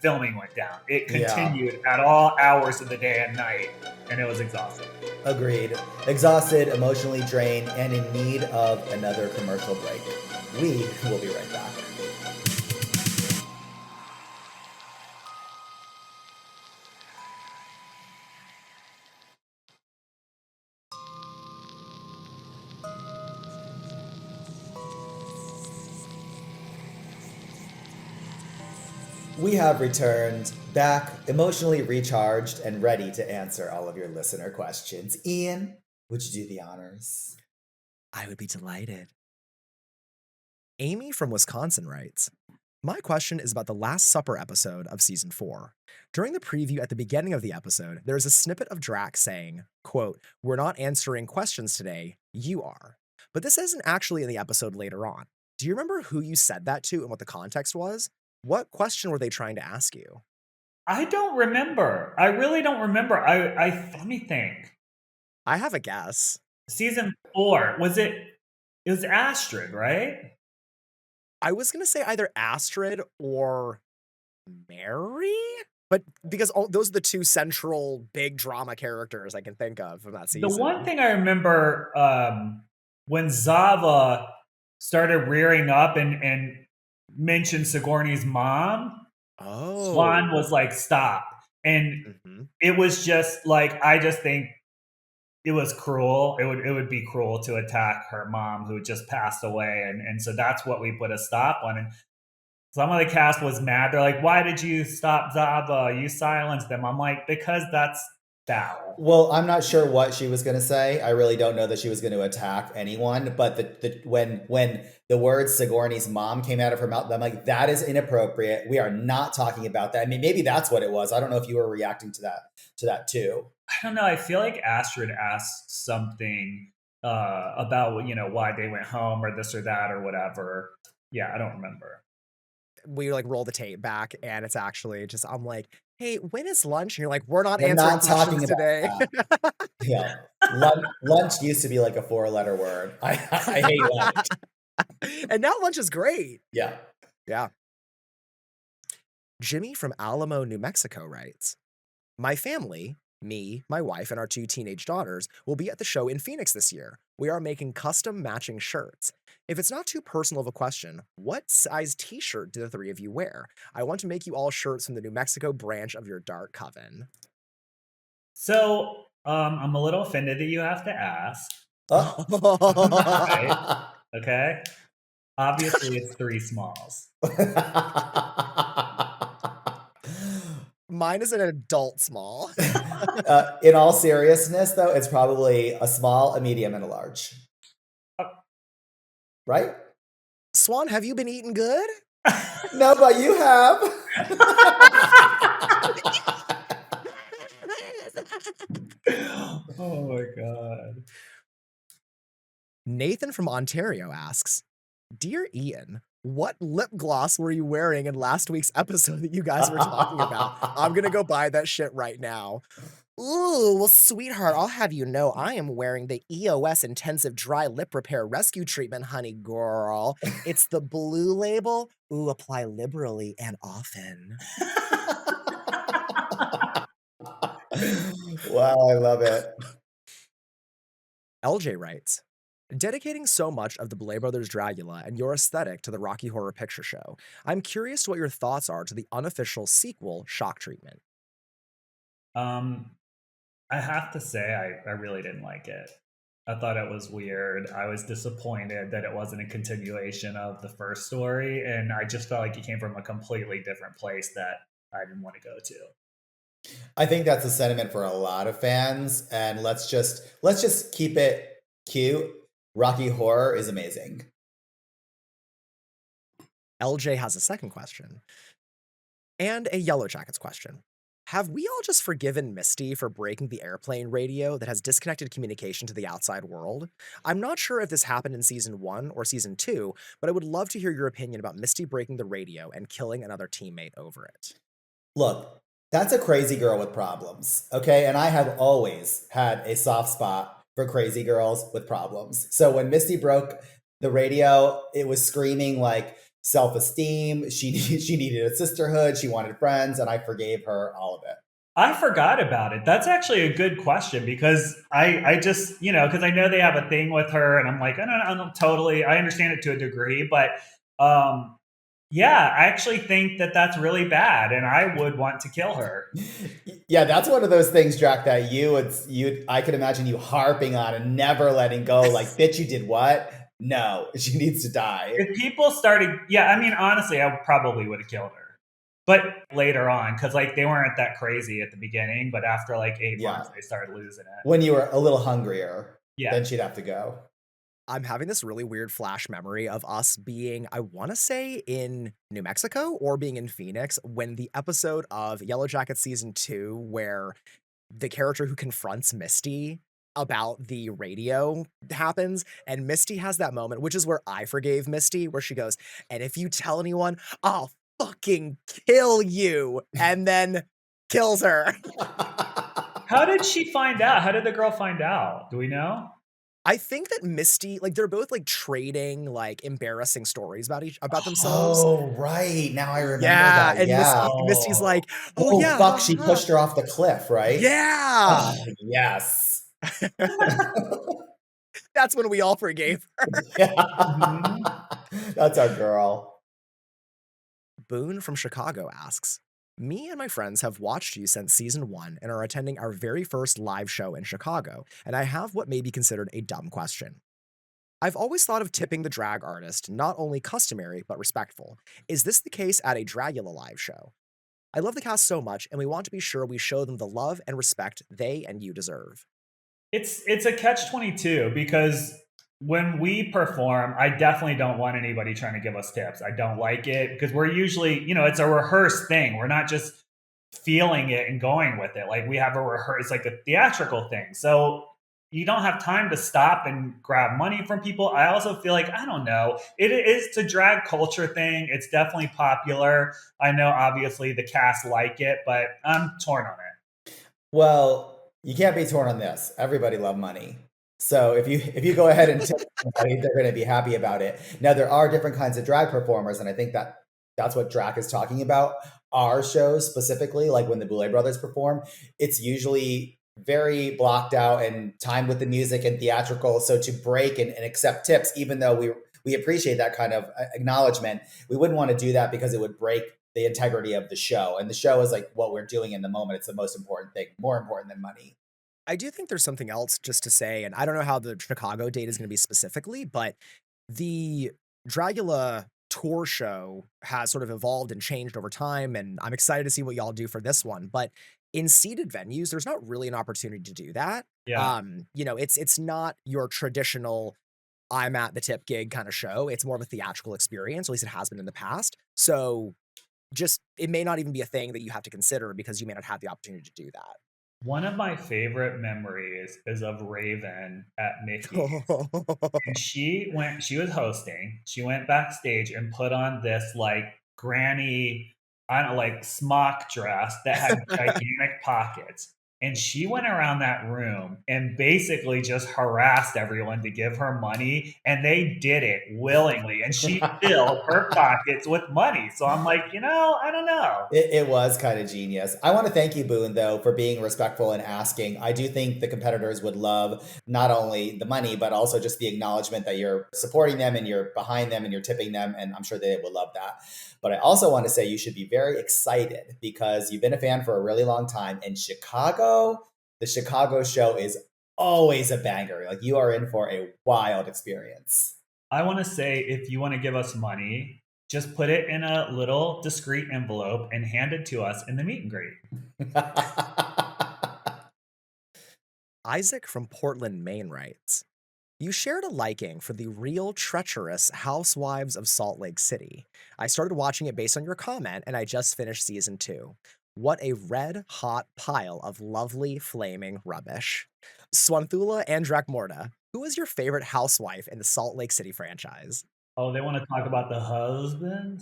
filming went down. It continued at all hours of the day and night, and it was exhausting. Agreed. Exhausted, emotionally drained, and in need of another commercial break. We will be right back. We have returned back, emotionally recharged, and ready to answer all of your listener questions. Ian, would you do the honors? I would be delighted. Amy from Wisconsin writes, my question is about the Last Supper episode of season 4. During the preview at the beginning of the episode, there is a snippet of Drax saying, quote, "We're not answering questions today, you are." But this isn't actually in the episode later on. Do you remember who you said that to and what the context was? What question were they trying to ask you? I don't remember. I really don't remember. Let me think. I have a guess. Season 4, it was Astrid, right? I was going to say either Astrid or Mary, but because those are the 2 central big drama characters I can think of from that season. The one thing I remember when Zava started rearing up and mentioned Sigourney's mom, Swan was like, stop. And it was just like, I just think it was cruel. It would be cruel to attack her mom who just passed away. And so that's what we put a stop on. And some of the cast was mad. They're like, why did you stop Zava? You silenced them. I'm like, because that's foul. Well, I'm not sure what she was going to say. I really don't know that she was going to attack anyone. But when the words Sigourney's mom came out of her mouth, I'm like, that is inappropriate. We are not talking about that. I mean, maybe that's what it was. I don't know if you were reacting to that too. I don't know. I feel like Astrid asked something about why they went home or this or that or whatever. Yeah, I don't remember. We like roll the tape back, and it's actually just I'm like, hey, when is lunch? And you're like, we're not answering questions today. Yeah, lunch used to be like a 4-letter word. I hate lunch. And now lunch is great. Yeah. Jimmy from Alamo, New Mexico writes, my family, me, my wife, and our 2 teenage daughters will be at the show in Phoenix this year. We are making custom matching shirts. If it's not too personal of a question, what size t-shirt do the 3 of you wear? I want to make you all shirts from the New Mexico branch of your Dark Coven. So, I'm a little offended that you have to ask. Oh. Right? Okay. Obviously, it's 3 smalls. Mine is an adult small. In all seriousness, though, it's probably a small, a medium, and a large. Right? Swan, have you been eating good? No, but you have. Oh my god. Nathan from Ontario asks, Dear Ian, what lip gloss were you wearing in last week's episode that you guys were talking about? I'm gonna go buy that shit right now. Ooh, well, sweetheart, I'll have you know I am wearing the EOS Intensive Dry Lip Repair Rescue Treatment, honey girl. It's the blue label. Ooh, apply liberally and often. Wow, I love it. LJ writes, dedicating so much of the Boulet Brothers Dragula and your aesthetic to the Rocky Horror Picture Show, I'm curious what your thoughts are to the unofficial sequel, Shock Treatment. I have to say, I really didn't like it. I thought it was weird. I was disappointed that it wasn't a continuation of the first story, and I just felt like it came from a completely different place that I didn't want to go to. I think that's a sentiment for a lot of fans, and let's just keep it cute. Rocky Horror is amazing. LJ has a second question, and a Yellow Jackets question. Have we all just forgiven Misty for breaking the airplane radio that has disconnected communication to the outside world? I'm not sure if this happened in season 1 or season 2, but I would love to hear your opinion about Misty breaking the radio and killing another teammate over it. Look, that's a crazy girl with problems, okay? And I have always had a soft spot for crazy girls with problems. So when Misty broke the radio, it was screaming like self-esteem. She needed a sisterhood. She wanted friends, and I forgave her all of it. I forgot about it. That's actually a good question because I just, because I know they have a thing with her, and I'm like, I don't totally, I understand it to a degree, but yeah, I actually think that that's really bad, and I would want to kill her. Yeah, that's one of those things, Jack, that I could imagine you harping on and never letting go. Like, bitch, you did what? No, she needs to die. If people started, honestly, I probably would have killed her. But later on, because they weren't that crazy at the beginning, but after 8 months, they started losing it. When you were a little hungrier, then she'd have to go. I'm having this really weird flash memory of us being, I want to say, in New Mexico or being in Phoenix when the episode of Yellow Jacket season 2, where the character who confronts Misty about the radio happens, and Misty has that moment, which is where I forgave Misty, where she goes, and if you tell anyone, I'll fucking kill you, and then kills her. How did she find out? How did the girl find out? Do we know? I think that Misty, they're both trading embarrassing stories about themselves. Oh, right. Now I remember yeah, that. And yeah. Misty's like, oh yeah. Fuck, she pushed her off the cliff, right? Yeah. Oh, yes. That's when we all forgave her. That's our girl. Boone from Chicago asks, me and my friends have watched you since season 1 and are attending our very first live show in Chicago, and I have what may be considered a dumb question. I've always thought of tipping the drag artist not only customary, but respectful. Is this the case at a Dragula live show? I love the cast so much, and we want to be sure we show them the love and respect they and you deserve. It's a catch-22 because when we perform, I definitely don't want anybody trying to give us tips. I don't like it because we're usually, it's a rehearsed thing. We're not just feeling it and going with it. We have a rehearse, it's a theatrical thing. So you don't have time to stop and grab money from people. I also feel I don't know. It's a drag culture thing. It's definitely popular. I know obviously the cast like it, but I'm torn on it. Well, you can't be torn on this. Everybody love money. So if you go ahead and tip somebody, they're going to be happy about it. Now, there are different kinds of drag performers, and I think that's what Drac is talking about. Our shows specifically, like when the Boulet Brothers perform, it's usually very blocked out and timed with the music and theatrical. So to break and accept tips, even though we appreciate that kind of acknowledgement, we wouldn't want to do that because it would break the integrity of the show. And the show is what we're doing in the moment. It's the most important thing, more important than money. I do think there's something else just to say, and I don't know how the Chicago date is going to be specifically, but the Dragula tour show has sort of evolved and changed over time, and I'm excited to see what y'all do for this one. But in seated venues, there's not really an opportunity to do that. Yeah. It's not your traditional I'm at the tip gig kind of show. It's more of a theatrical experience, at least it has been in the past. So just it may not even be a thing that you have to consider because you may not have the opportunity to do that. One of my favorite memories is of Raven at Mickey's. And she was hosting. She went backstage and put on this like granny, I don't know, like smock dress that had gigantic pockets. And she went around that room and basically just harassed everyone to give her money. And they did it willingly. And she filled her pockets with money. So I'm like, I don't know. It was kind of genius. I want to thank you, Boone, though, for being respectful and asking. I do think the competitors would love not only the money, but also just the acknowledgement that you're supporting them and you're behind them and you're tipping them. And I'm sure they would love that. But I also want to say you should be very excited because you've been a fan for a really long time. In Chicago, the Chicago show is always a banger. Like you are in for a wild experience. I want to say if you want to give us money, just put it in a little discreet envelope and hand it to us in the meet and greet. Isaac from Portland, Maine writes, you shared a liking for the real treacherous Housewives of Salt Lake City. I started watching it based on your comment, and I just finished season 2. What a red-hot pile of lovely, flaming rubbish. Swanthula and Drakmorda, who is your favorite housewife in the Salt Lake City franchise? Oh, they want to talk about the husband?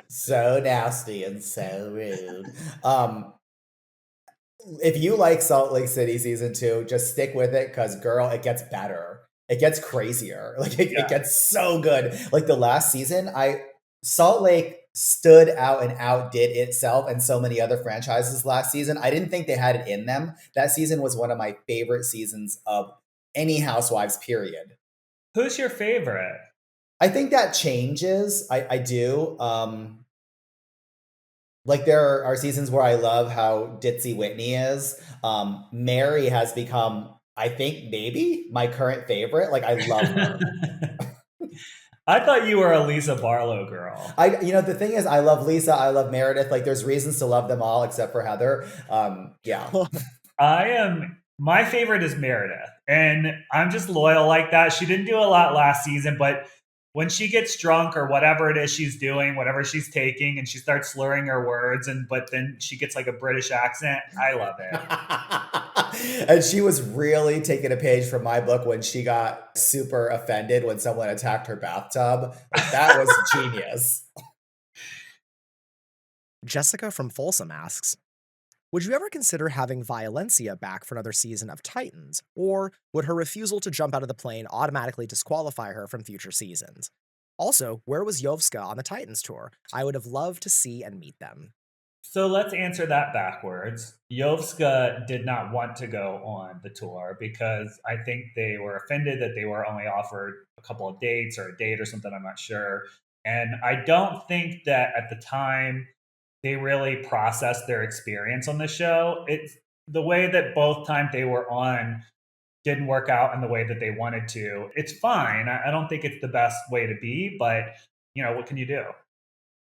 So nasty and so rude. If you like Salt Lake City season 2, just stick with it because, girl, it gets better. It gets crazier. Like it gets so good. Like the last season, Salt Lake stood out and outdid itself and so many other franchises last season. I didn't think they had it in them. That season was one of my favorite seasons of any Housewives, period. Who's your favorite? I think that changes. I do. Like there are seasons where I love how ditzy Whitney is. Mary has become, I think, maybe my current favorite. Like I love her. I thought you were a Lisa Barlow girl. The thing is, I love Lisa. I love Meredith. Like there's reasons to love them all except for Heather. Yeah. My favorite is Meredith, and I'm just loyal like that. She didn't do a lot last season, but when she gets drunk or whatever it is she's doing, whatever she's taking, and she starts slurring her words, but then she gets like a British accent, I love it. And she was really taking a page from my book when she got super offended when someone attacked her bathtub. Like, that was genius. Jessica from Folsom asks, would you ever consider having Violencia back for another season of Titans, or would her refusal to jump out of the plane automatically disqualify her from future seasons? Also, where was Yovska on the Titans tour? I would have loved to see and meet them. So let's answer that backwards. Yovska did not want to go on the tour because I think they were offended that they were only offered a couple of dates or a date or something, I'm not sure. And I don't think that at the time they really processed their experience on the show. It's the way that both times they were on didn't work out in the way that they wanted to. It's fine. I don't think it's the best way to be, but what can you do?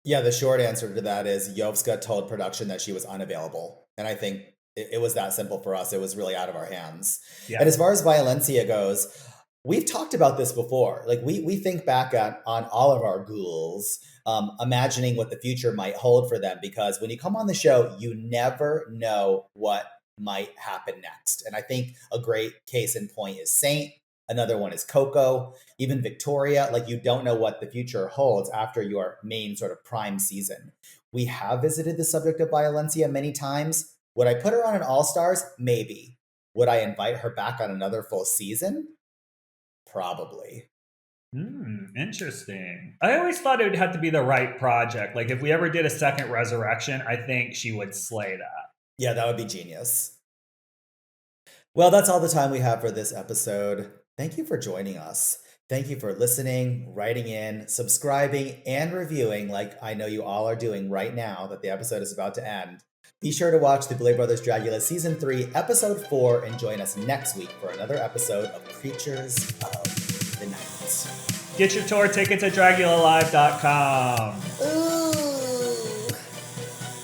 Yeah, the short answer to that is Yovska told production that she was unavailable. And I think it was that simple for us. It was really out of our hands. Yeah. And as far as Violencia goes, we've talked about this before. Like we think back on all of our ghouls, imagining what the future might hold for them, because when you come on the show, you never know what might happen next. And I think a great case in point is Saint. Another one is Coco, even Victoria. Like you don't know what the future holds after your main sort of prime season. We have visited the subject of Violencia many times. Would I put her on an All-Stars? Maybe. Would I invite her back on another full season? Probably. Interesting. I always thought it would have to be the right project. Like if we ever did a second Resurrection, I think she would slay that. Yeah, that would be genius. Well, that's all the time we have for this episode. Thank you for joining us. Thank you for listening, writing in, subscribing, and reviewing like I know you all are doing right now that the episode is about to end. Be sure to watch the Boulet Brothers Dragula Season 3, Episode 4, and join us next week for another episode of Creatures of the Night. Get your tour tickets at DragulaLive.com. Ooh.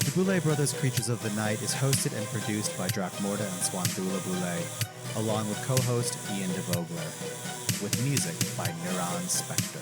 The Boulet Brothers Creatures of the Night is hosted and produced by Dracmorda and Swantula Boulet, along with co-host Ian DeVogler, with music by Neuron Spectre.